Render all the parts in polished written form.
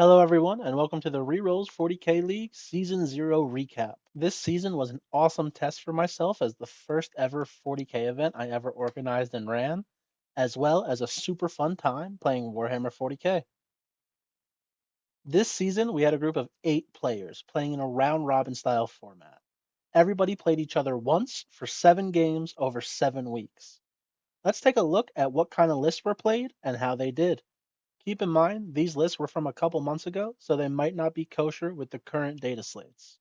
Hello, everyone, and welcome to the Rerolls 40K League Season 0 recap. This season was an awesome test for myself as the first ever 40K event I ever organized and ran, as well as a super fun time playing Warhammer 40K. This season, we had a group of 8 players playing in a round robin style format. Everybody played each other once for 7 games over 7 weeks. Let's take a look at what kind of lists were played and how they did. Keep in mind, these lists were from a couple months ago, so they might not be kosher with the current data slates.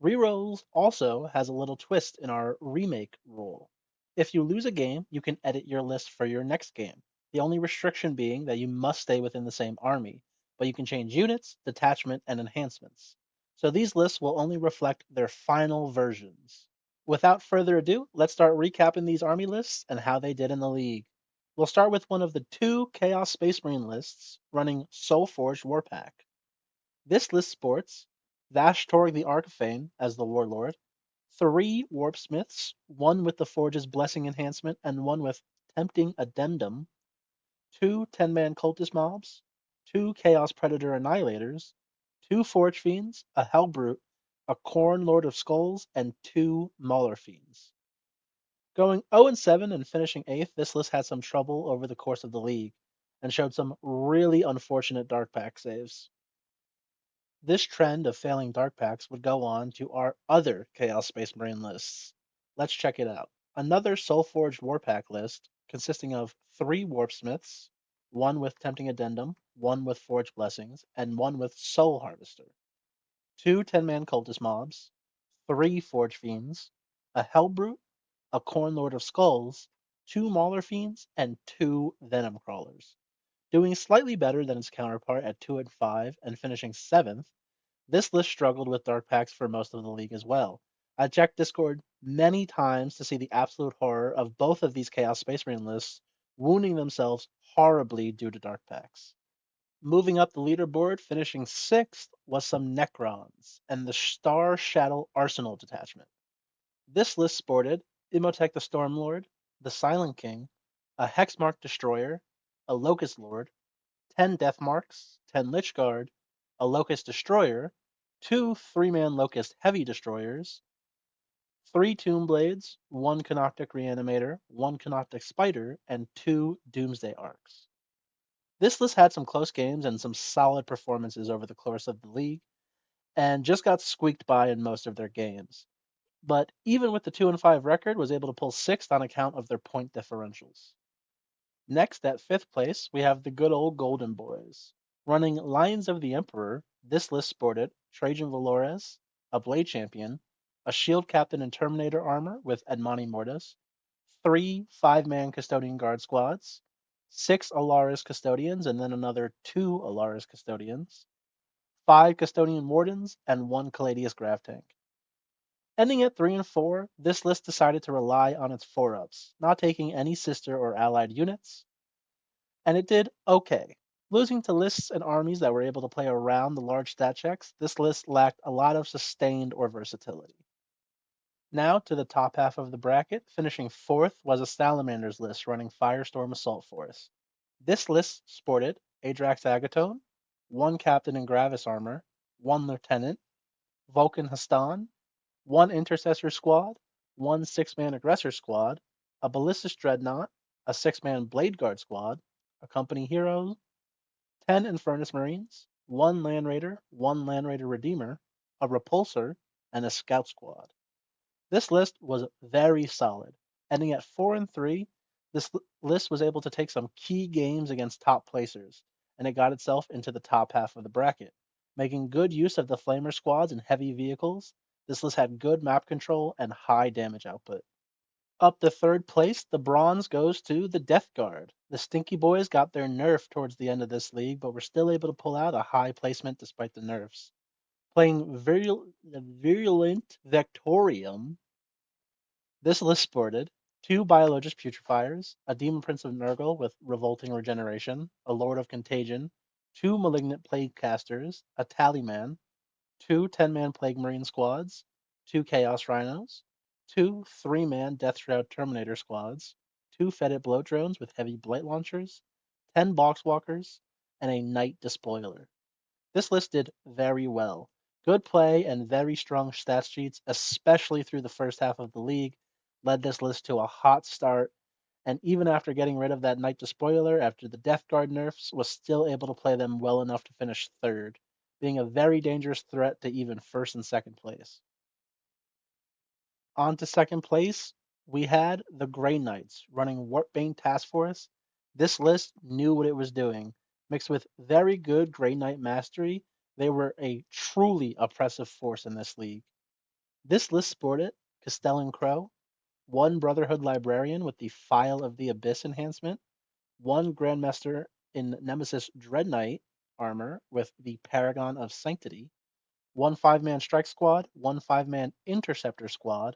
Rerolls also has a little twist in our remake rule. If you lose a game, you can edit your list for your next game. The only restriction being that you must stay within the same army, but you can change units, detachment, and enhancements. So these lists will only reflect their final versions. Without further ado, let's start recapping these army lists and how they did in the league. We'll start with one of the 2 Chaos Space Marine lists running Soulforged Warpack. This list sports Vashtorg the Archfane as the Warlord, 3 Warpsmiths, one with the Forge's Blessing enhancement and one with Tempting Addendum, 2 10-man Cultist mobs, 2 Chaos Predator Annihilators, 2 Forge Fiends, a Hellbrute, a Khorne Lord of Skulls, and 2 Mauler Fiends. Going 0-7 and finishing 8th, this list had some trouble over the course of the league and showed some really unfortunate dark pack saves. This trend of failing dark packs would go on to our other Chaos Space Marine lists. Let's check it out. Another Soulforged Warpack list consisting of 3 Warpsmiths, one with Tempting Addendum, one with Forge Blessings, and one with Soul Harvester, 2 10-man Cultist mobs, 3 Forge Fiends, a Hellbrute, a Khorne Lord of Skulls, 2 Mauler Fiends, and 2 Venom Crawlers. Doing slightly better than its counterpart at 2-5 and finishing 7th, this list struggled with dark packs for most of the league as well. I checked Discord many times to see the absolute horror of both of these Chaos Space Marine lists wounding themselves horribly due to dark packs. Moving up the leaderboard, finishing 6th, was some Necrons and the Star Shadow Arsenal detachment. This list sported Imhotep the Stormlord, the Silent King, a Hexmark Destroyer, a Locust Lord, 10 Death Marks, 10 Lich Guard, a Locust Destroyer, 2 3-man Locust Heavy Destroyers, 3 Tomb Blades, 1 Canoptic Reanimator, 1 Canoptic Spider, and 2 Doomsday Arcs. This list had some close games and some solid performances over the course of the league, and just got squeaked by in most of their games. But even with the 2-5 record, was able to pull 6th on account of their point differentials. Next, at 5th place, we have the good old Golden Boys. Running Lions of the Emperor, this list sported Trajan Valores, a Blade Champion, a Shield Captain in Terminator armor with Edmani Mortis, 3 5-man Custodian Guard squads, 6 Alaris Custodians, and then another 2 Alaris Custodians, 5 Custodian Wardens, and 1 Caladius Grav Tank. Ending at 3 and 4, this list decided to rely on its 4-ups, not taking any sister or allied units, and it did okay. Losing to lists and armies that were able to play around the large stat checks, this list lacked a lot of sustained or versatility. Now to the top half of the bracket, finishing 4th was a Salamanders list running Firestorm Assault Force. This list sported Adrax Agatone, 1 Captain in Gravis armor, 1 Lieutenant, Vulcan Hastan, 1 Intercessor squad, 1 6-man Aggressor squad, a Ballistus Dreadnought, a 6-man Blade Guard squad, a Company Hero, 10 Infernus Marines, 1 Land Raider, 1 Land Raider Redeemer, a Repulsor, and a Scout squad. This list was very solid. Ending at 4 and 3, this list was able to take some key games against top placers, and it got itself into the top half of the bracket. Making good use of the Flamer squads and heavy vehicles, this list had good map control and high damage output. Up to 3rd place, the bronze goes to the Death Guard. The Stinky Boys got their nerf towards the end of this league, but were still able to pull out a high placement despite the nerfs. Playing Virulent Vectorium, this list sported 2 Biologus Putrefiers, a Demon Prince of Nurgle with Revolting Regeneration, a Lord of Contagion, 2 Malignant Plague Casters, a Tallyman, 2 10-man Plague Marine squads, 2 Chaos Rhinos, 2 3-man Death Shroud Terminator squads, 2 Fetid Bloat Drones with heavy blight launchers, 10 Boxwalkers, and a Knight Despoiler. This list did very well. Good play and very strong stat sheets, especially through the first half of the league, led this list to a hot start. And even after getting rid of that Knight Despoiler after the Death Guard nerfs, was still able to play them well enough to finish third, being a very dangerous threat to even first and second place. On to second place, we had the Grey Knights running Warpbane Task Force. This list knew what it was doing. Mixed with very good Grey Knight mastery, they were a truly oppressive force in this league. This list sported Castellan Crow, one Brotherhood Librarian with the File of the Abyss enhancement, one Grandmaster in Nemesis Dread Knight armor with the Paragon of Sanctity, one 5-man Strike Squad, one 5-man Interceptor Squad,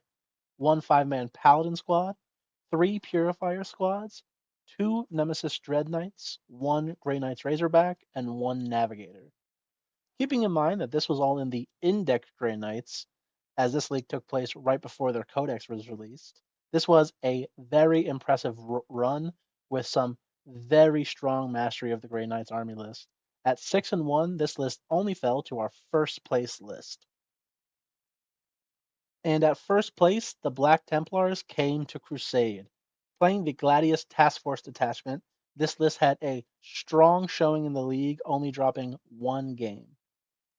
one 5-man Paladin Squad, three Purifier Squads, two Nemesis Dread Knights, one Grey Knights Razorback, and one Navigator. Keeping in mind that this was all in the Index Grey Knights, as this league took place right before their codex was released, this was a very impressive run with some very strong mastery of the Grey Knights army list. At 6-1, this list only fell to our first place list. And at first place, the Black Templars came to Crusade. Playing the Gladius Task Force detachment, this list had a strong showing in the league, only dropping one game.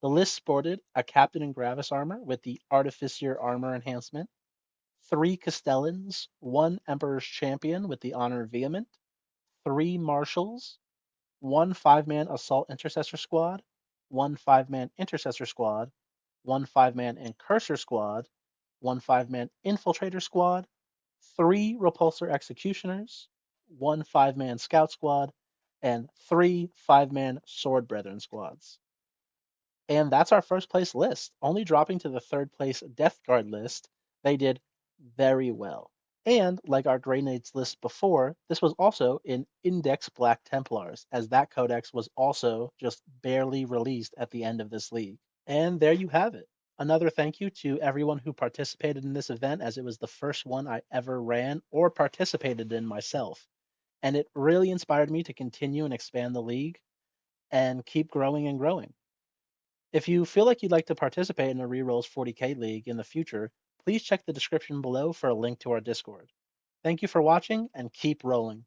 The list sported a Captain in Gravis armor with the Artificier armor enhancement, three Castellans, one Emperor's Champion with the Honor Vehement, three Marshals, one 5-man Assault Intercessor squad, one 5-man Intercessor squad, one 5-man Incursor squad, one 5-man Infiltrator squad, three Repulsor Executioners, one 5-man Scout squad, and three 5-man Sword Brethren squads. And that's our first place list. Only dropping to the third place Death Guard list, they did very well. And like our Grey Knights list before, this was also in Index Black Templars, as that codex was also just barely released at the end of this league. And there you have it. Another thank you to everyone who participated in this event, as it was the first one I ever ran or participated in myself. And it really inspired me to continue and expand the league and keep growing and growing. If you feel like you'd like to participate in a Rerolls 40K League in the future, please check the description below for a link to our Discord. Thank you for watching and keep rolling.